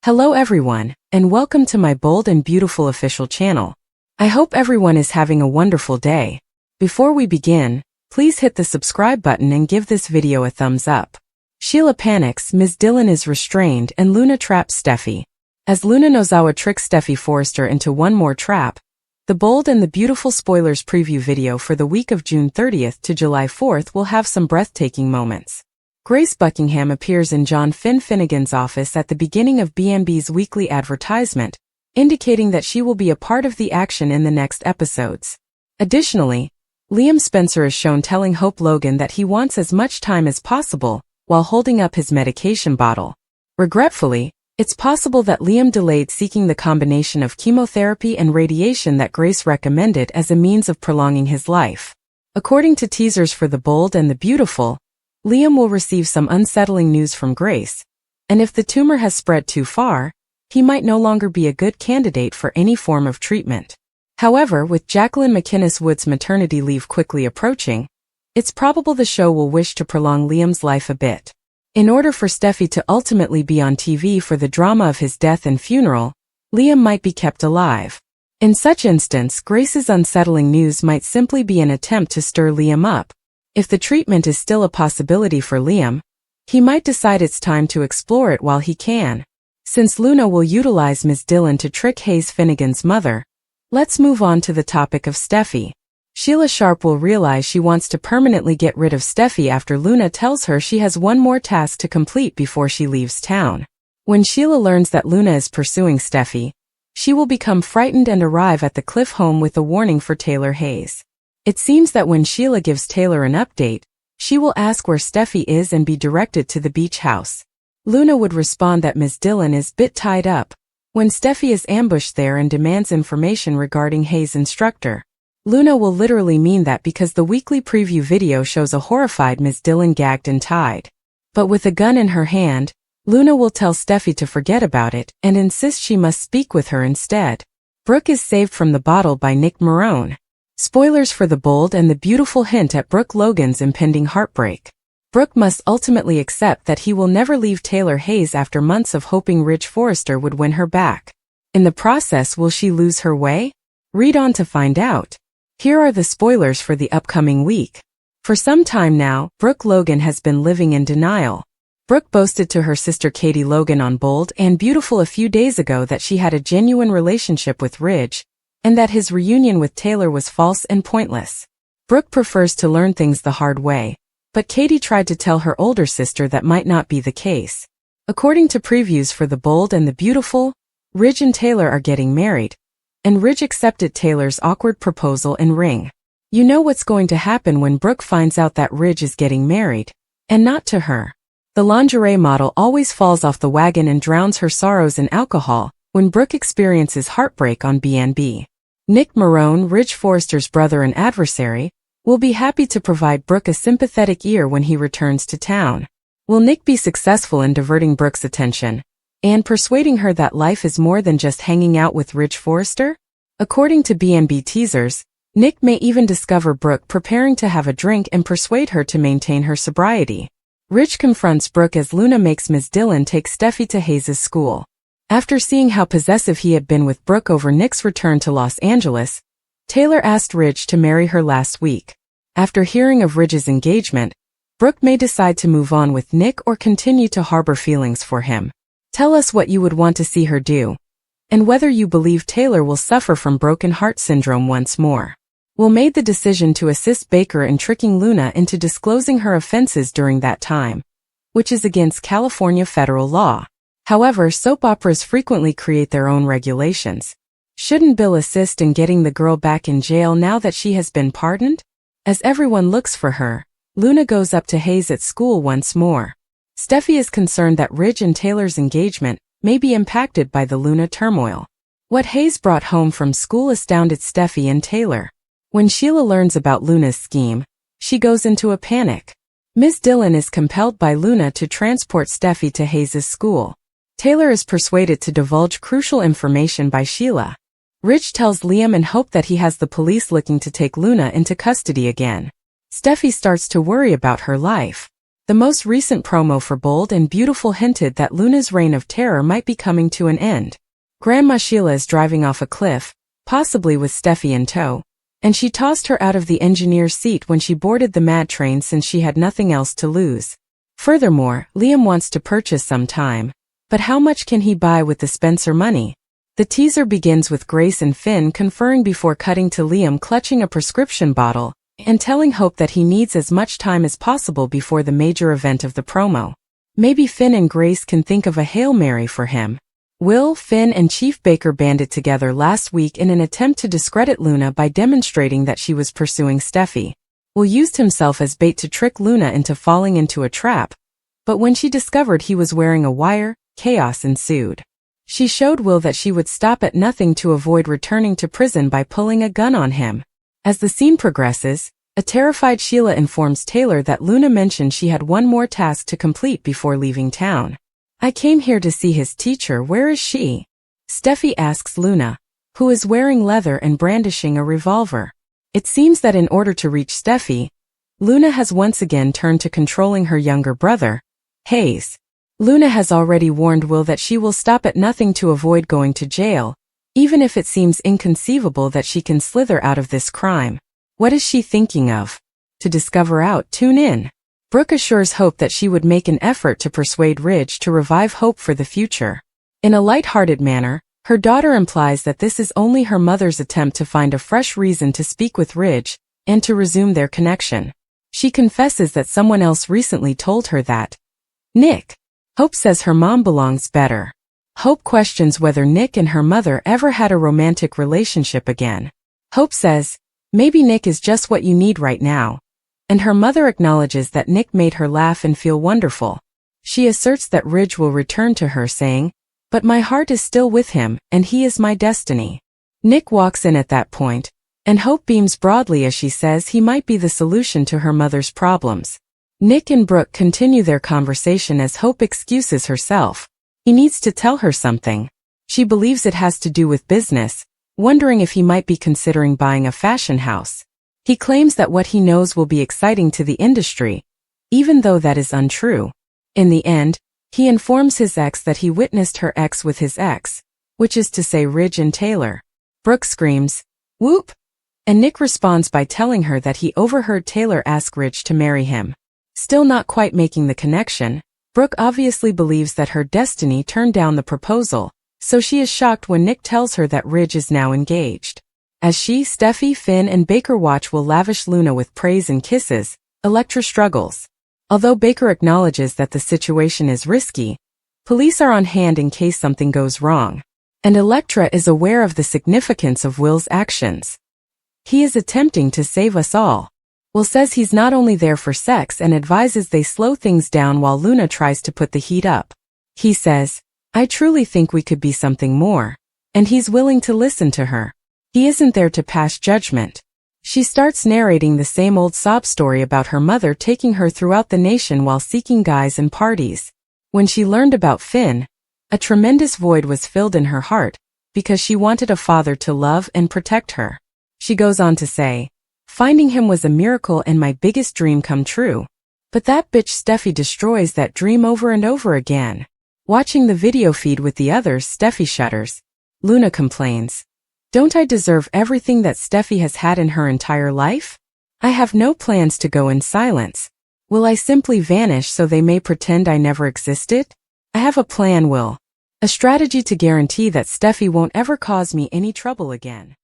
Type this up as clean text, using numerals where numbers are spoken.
Hello everyone, and welcome to my bold and beautiful official channel. I hope everyone is having a wonderful day. Before we begin, please hit the subscribe button and give this video a thumbs up. Sheila panics, Ms. Dillon is restrained, and Luna traps Steffy. As Luna Nozawa tricks Steffy Forrester into one more trap, the bold and the beautiful spoilers preview video for the week of June 30th to July 4th will have some breathtaking moments. Grace Buckingham appears in John Finnegan's office at the beginning of B&B's weekly advertisement, indicating that she will be a part of the action in the next episodes. Additionally, Liam Spencer is shown telling Hope Logan that he wants as much time as possible while holding up his medication bottle. Regretfully, it's possible that Liam delayed seeking the combination of chemotherapy and radiation that Grace recommended as a means of prolonging his life. According to teasers for The Bold and the Beautiful, Liam will receive some unsettling news from Grace, and if the tumor has spread too far, he might no longer be a good candidate for any form of treatment. However, with Jacqueline McInnes Wood's maternity leave quickly approaching, it's probable the show will wish to prolong Liam's life a bit. In order for Steffy to ultimately be on TV for the drama of his death and funeral, Liam might be kept alive. In such instance, Grace's unsettling news might simply be an attempt to stir Liam up. If the treatment is still a possibility for Liam, he might decide it's time to explore it while he can. Since Luna will utilize Ms. Dillon to trick Hayes Finnegan's mother, let's move on to the topic of Steffy. Sheila Sharp will realize she wants to permanently get rid of Steffy after Luna tells her she has one more task to complete before she leaves town. When Sheila learns that Luna is pursuing Steffy, she will become frightened and arrive at the Cliff home with a warning for Taylor Hayes. It seems that when Sheila gives Taylor an update, she will ask where Steffy is and be directed to the beach house. Luna would respond that Ms. Dillon is bit tied up when Steffy is ambushed there and demands information regarding Hayes' instructor. Luna will literally mean that because the weekly preview video shows a horrified Ms. Dillon gagged and tied. But with a gun in her hand, Luna will tell Steffy to forget about it and insist she must speak with her instead. Brooke is saved from the bottle by Nick Marone. Spoilers for The Bold and the Beautiful hint at Brooke Logan's impending heartbreak. Brooke must ultimately accept that he will never leave Taylor Hayes after months of hoping Ridge Forrester would win her back. In the process, will she lose her way? Read on to find out. Here are the spoilers for the upcoming week. For some time now, Brooke Logan has been living in denial. Brooke boasted to her sister Katie Logan on Bold and Beautiful a few days ago that she had a genuine relationship with Ridge, and that his reunion with Taylor was false and pointless. Brooke prefers to learn things the hard way, but Katie tried to tell her older sister that might not be the case. According to previews for The Bold and the Beautiful, Ridge and Taylor are getting married, and Ridge accepted Taylor's awkward proposal and ring. You know what's going to happen when Brooke finds out that Ridge is getting married, and not to her. The lingerie model always falls off the wagon and drowns her sorrows in alcohol when Brooke experiences heartbreak on B&B. Nick Marone, Ridge Forrester's brother and adversary, will be happy to provide Brooke a sympathetic ear when he returns to town. Will Nick be successful in diverting Brooke's attention and persuading her that life is more than just hanging out with Ridge Forrester? According to B&B teasers, Nick may even discover Brooke preparing to have a drink and persuade her to maintain her sobriety. Ridge confronts Brooke as Luna makes Ms. Dillon take Steffy to Hayes' school. After seeing how possessive he had been with Brooke over Nick's return to Los Angeles, Taylor asked Ridge to marry her last week. After hearing of Ridge's engagement, Brooke may decide to move on with Nick or continue to harbor feelings for him. Tell us what you would want to see her do, and whether you believe Taylor will suffer from broken heart syndrome once more. Will made the decision to assist Baker in tricking Luna into disclosing her offenses during that time, which is against California federal law. However, soap operas frequently create their own regulations. Shouldn't Bill assist in getting the girl back in jail now that she has been pardoned? As everyone looks for her, Luna goes up to Hayes at school once more. Steffy is concerned that Ridge and Taylor's engagement may be impacted by the Luna turmoil. What Hayes brought home from school astounded Steffy and Taylor. When Sheila learns about Luna's scheme, she goes into a panic. Ms. Dillon is compelled by Luna to transport Steffy to Hayes' school. Taylor is persuaded to divulge crucial information by Sheila. Ridge tells Liam and Hope that he has the police looking to take Luna into custody again. Steffy starts to worry about her life. The most recent promo for Bold and Beautiful hinted that Luna's reign of terror might be coming to an end. Grandma Sheila is driving off a cliff, possibly with Steffy in tow, and she tossed her out of the engineer's seat when she boarded the MAD train since she had nothing else to lose. Furthermore, Liam wants to purchase some time, but how much can he buy with the Spencer money? The teaser begins with Grace and Finn conferring before cutting to Liam clutching a prescription bottle and telling Hope that he needs as much time as possible before the major event of the promo. Maybe Finn and Grace can think of a Hail Mary for him. Will, Finn, and Chief Baker banded together last week in an attempt to discredit Luna by demonstrating that she was pursuing Steffy. Will used himself as bait to trick Luna into falling into a trap, but when she discovered he was wearing a wire, chaos ensued. She showed Will that she would stop at nothing to avoid returning to prison by pulling a gun on him. As the scene progresses, a terrified Sheila informs Taylor that Luna mentioned she had one more task to complete before leaving town. I came here to see his teacher, where is she? Steffy asks Luna, who is wearing leather and brandishing a revolver. It seems that in order to reach Steffy, Luna has once again turned to controlling her younger brother, Hayes. Luna has already warned Will that she will stop at nothing to avoid going to jail, even if it seems inconceivable that she can slither out of this crime. What is she thinking of? To discover out, tune in. Brooke assures Hope that she would make an effort to persuade Ridge to revive hope for the future. In a light-hearted manner, her daughter implies that this is only her mother's attempt to find a fresh reason to speak with Ridge and to resume their connection. She confesses that someone else recently told her that Nick. Hope says her mom belongs better. Hope questions whether Nick and her mother ever had a romantic relationship again. Hope says, maybe Nick is just what you need right now. And her mother acknowledges that Nick made her laugh and feel wonderful. She asserts that Ridge will return to her saying, but my heart is still with him, and he is my destiny. Nick walks in at that point, and Hope beams broadly as she says he might be the solution to her mother's problems. Nick and Brooke continue their conversation as Hope excuses herself. He needs to tell her something. She believes it has to do with business, wondering if he might be considering buying a fashion house. He claims that what he knows will be exciting to the industry, even though that is untrue. In the end, he informs his ex that he witnessed her ex with his ex, which is to say Ridge and Taylor. Brooke screams, "Whoop!" and Nick responds by telling her that he overheard Taylor ask Ridge to marry him. Still not quite making the connection, Brooke obviously believes that her destiny turned down the proposal, so she is shocked when Nick tells her that Ridge is now engaged. As she, Steffy, Finn, and Baker watch Will lavish Luna with praise and kisses, Elektra struggles. Although Baker acknowledges that the situation is risky, police are on hand in case something goes wrong. And Elektra is aware of the significance of Will's actions. He is attempting to save us all. Will says he's not only there for sex and advises they slow things down while Luna tries to put the heat up. He says, I truly think we could be something more. And he's willing to listen to her. He isn't there to pass judgment. She starts narrating the same old sob story about her mother taking her throughout the nation while seeking guys and parties. When she learned about Finn, a tremendous void was filled in her heart, because she wanted a father to love and protect her. She goes on to say, finding him was a miracle and my biggest dream come true. But that bitch Steffi destroys that dream over and over again. Watching the video feed with the others, Steffi shudders. Luna complains. Don't I deserve everything that Steffi has had in her entire life? I have no plans to go in silence. Will I simply vanish so they may pretend I never existed? I have a plan, Will. A strategy to guarantee that Steffi won't ever cause me any trouble again.